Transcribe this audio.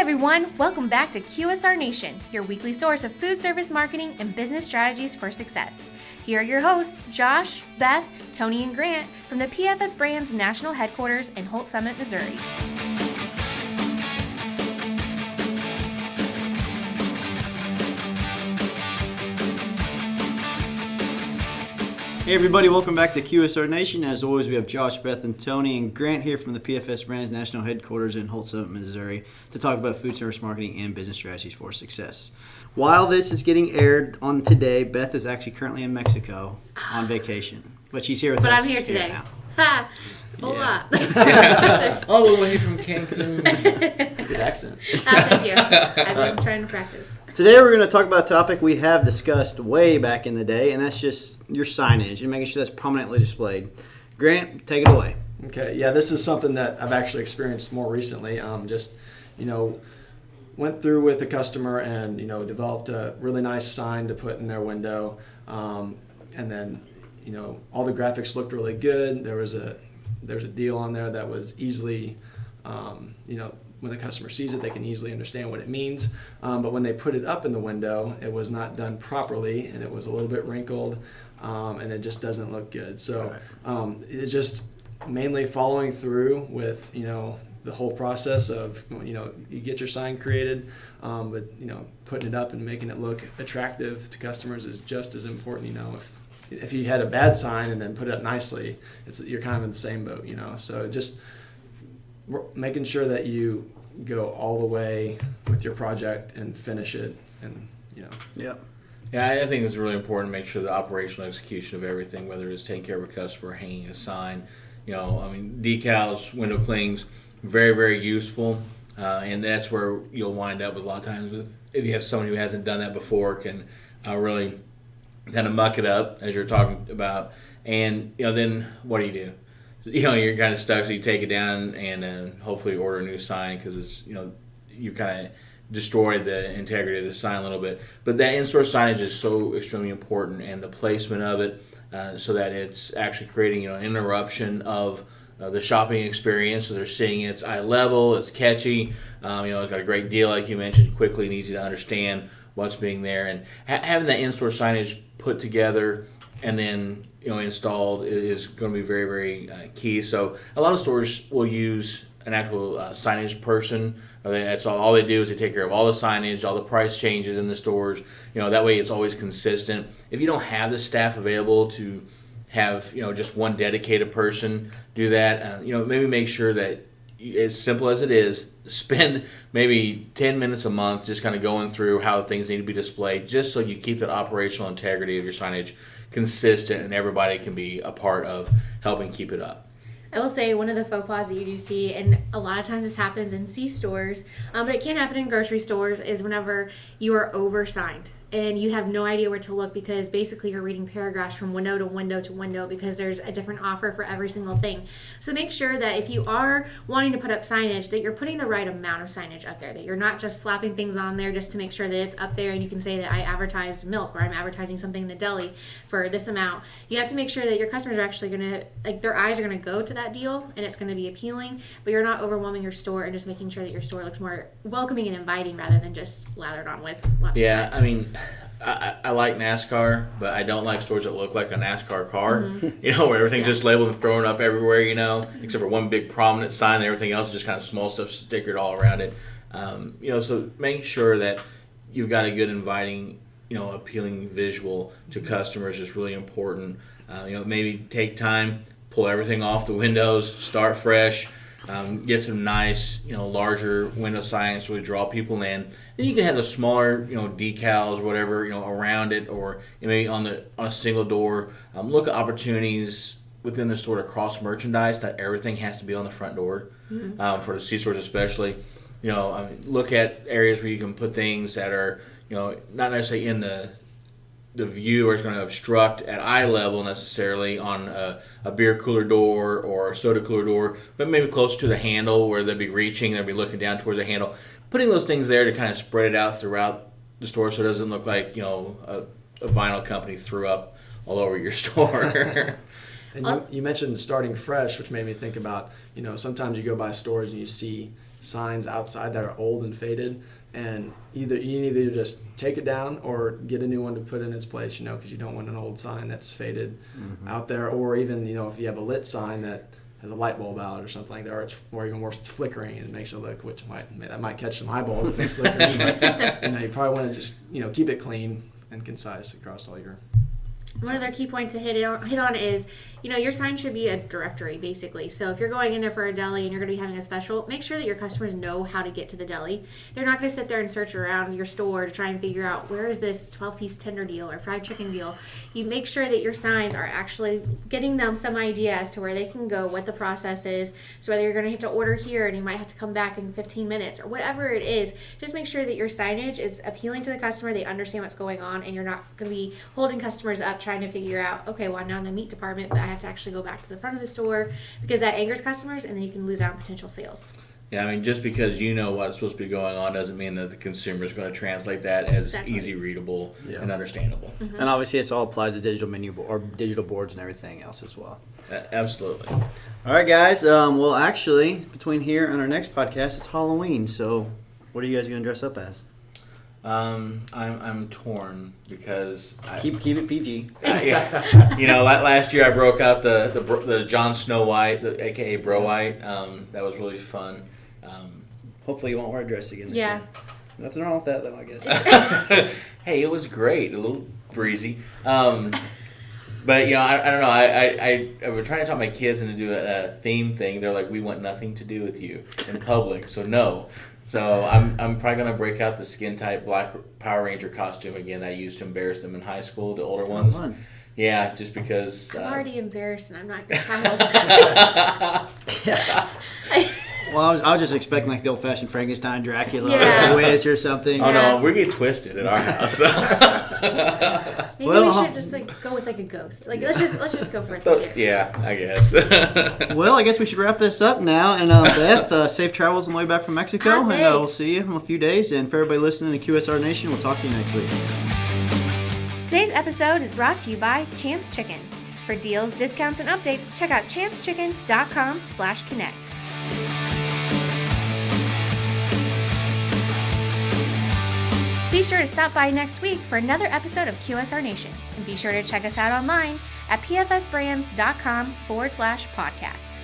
everyone, welcome back to QSR Nation, your weekly source of food service marketing and business strategies for success. Here are your hosts, Josh, Beth, Tony, and Grant from the PFS Brands National Headquarters in Holt Summit, Missouri. Hey everybody, welcome back to QSR Nation. As always, we have Josh, Beth, and Tony, and Grant here from the PFS Brands National Headquarters in Holt Summit, Missouri, to talk about food service marketing and business strategies for success. While this is getting aired on today, Beth is actually currently in Mexico on vacation, but she's here with us. But I'm here today. Ha! Hola. Yeah. All the way from Cancun. Good accent. Thank you. I've been trying to practice. Today we're going to talk about a topic we have discussed way back in the day, and that's just your signage and making sure that's prominently displayed. Grant, take it away. Okay, yeah, this is something that I've actually experienced more recently. Went through with a customer and, developed a really nice sign to put in their window. And then, all the graphics looked really good. There's a deal on there that was easily, when the customer sees it, they can easily understand what it means. But when they put it up in the window, it was not done properly, and it was a little bit wrinkled, and it just doesn't look good. So it's just mainly following through with, the whole process of, you get your sign created, but, putting it up and making it look attractive to customers is just as important. If you had a bad sign and then put it up nicely, you're kind of in the same boat, So just making sure that you go all the way with your project and finish it, and Yeah, I think it's really important to make sure the operational execution of everything, whether it's taking care of a customer, hanging a sign, decals, window clings, very, very useful. And that's where you'll wind up with a lot of times if you have someone who hasn't done that before, can really kind of muck it up, as you're talking about. And, then what do? You're kind of stuck, so you take it down and hopefully order a new sign, because it's, you kind of destroyed the integrity of the sign a little bit. But that in-store signage is so extremely important, and the placement of it, so that it's actually creating, an interruption of the shopping experience. So they're seeing it's eye level, it's catchy, it's got a great deal, like you mentioned, quickly and easy to understand what's being there. And having that in-store signage put together and then installed is going to be very, very key. So a lot of stores will use an actual signage person. That's all they do is they take care of all the signage, all the price changes in the stores. That way it's always consistent. If you don't have the staff available to have just one dedicated person do that, maybe make sure that, as simple as it is, spend maybe 10 minutes a month just kind of going through how things need to be displayed, just so you keep the operational integrity of your signage consistent and everybody can be a part of helping keep it up. I will say one of the faux pas that you do see, and a lot of times this happens in C-stores, but it can happen in grocery stores, is whenever you are oversigned and you have no idea where to look, because basically you're reading paragraphs from window to window to window, because there's a different offer for every single thing. So make sure that if you are wanting to put up signage, that you're putting the right amount of signage up there, that you're not just slapping things on there just to make sure that it's up there and you can say that I advertised milk, or I'm advertising something in the deli for this amount. You have to make sure that your customers are actually going to, their eyes are going to go to that deal and it's going to be appealing, but you're not overwhelming your store and just making sure that your store looks more welcoming and inviting rather than just lathered on with lots of signs. I like NASCAR, but I don't like stores that look like a NASCAR car, where everything's just labeled and thrown up everywhere, except for one big prominent sign, and everything else is just kind of small stuff stickered all around it. So making sure that you've got a good, inviting, appealing visual to customers is really important. Maybe take time, pull everything off the windows, start fresh. Get some nice, larger window signs to really draw people in. Then you can have the smaller, decals or whatever, around it, or maybe on a single door. Look at opportunities within the store to cross merchandise. Not everything has to be on the front door. For the C stores especially. Look at areas where you can put things that are, not necessarily in the view, or it's going to obstruct at eye level necessarily on a beer cooler door or a soda cooler door, but maybe closer to the handle where they'll be reaching, they'll be looking down towards the handle. Putting those things there to kind of spread it out throughout the store so it doesn't look like, a vinyl company threw up all over your store. And you mentioned starting fresh, which made me think about, sometimes you go by stores and you see, signs outside that are old and faded, and you can either just take it down or get a new one to put in its place, because you don't want an old sign that's faded out there, or even, if you have a lit sign that has a light bulb out or something like that, or even worse, it's flickering and it makes it look, that might catch some eyeballs if it's flickering, but you probably want to just, keep it clean and concise across all your. One other key point to hit on is, your sign should be a directory, basically. So if you're going in there for a deli and you're going to be having a special, make sure that your customers know how to get to the deli. They're not going to sit there and search around your store to try and figure out where is this 12-piece tender deal or fried chicken deal. You make sure that your signs are actually getting them some idea as to where they can go, what the process is. So whether you're going to have to order here and you might have to come back in 15 minutes or whatever it is, just make sure that your signage is appealing to the customer. They understand what's going on, and you're not going to be holding customers up trying to figure out, okay, well, I'm now in the meat department, but I have to actually go back to the front of the store, because that angers customers, and then you can lose out on potential sales. Yeah, just because you know what's supposed to be going on doesn't mean that the consumer is going to translate that as easy readable and understandable. Mm-hmm. And obviously, this all applies to digital menu or digital boards and everything else as well. Absolutely. All right, guys. Well, actually, between here and our next podcast, it's Halloween. So, what are you guys going to dress up as? I'm torn because keep it PG. Last year I broke out the Jon Snow White, aka Bro White. That was really fun. Hopefully you won't wear a dress again this year. Nothing wrong with that, though, I guess. Hey, it was great. A little breezy. But I don't know. I was trying to talk my kids into doing a theme thing. They're like, we want nothing to do with you in public, so no. So I'm probably gonna break out the skin tight black Power Ranger costume again that I used to embarrass them in high school, the older ones. Fun. Yeah, just because. I'm already embarrassed, and I'm not going to Well, I was just expecting like the old-fashioned Frankenstein, Dracula, Yeah. or Wiz or something. Oh no, we get twisted at our house. Maybe we should just go with a ghost. Let's just go for it this year. Yeah, I guess. Well, I guess we should wrap this up now. And Beth, safe travels on the way back from Mexico. And we'll see you in a few days. And for everybody listening to QSR Nation, we'll talk to you next week. Today's episode is brought to you by Champs Chicken. For deals, discounts, and updates, check out champschicken.com/connect. Be sure to stop by next week for another episode of QSR Nation. And be sure to check us out online at pfsbrands.com/podcast.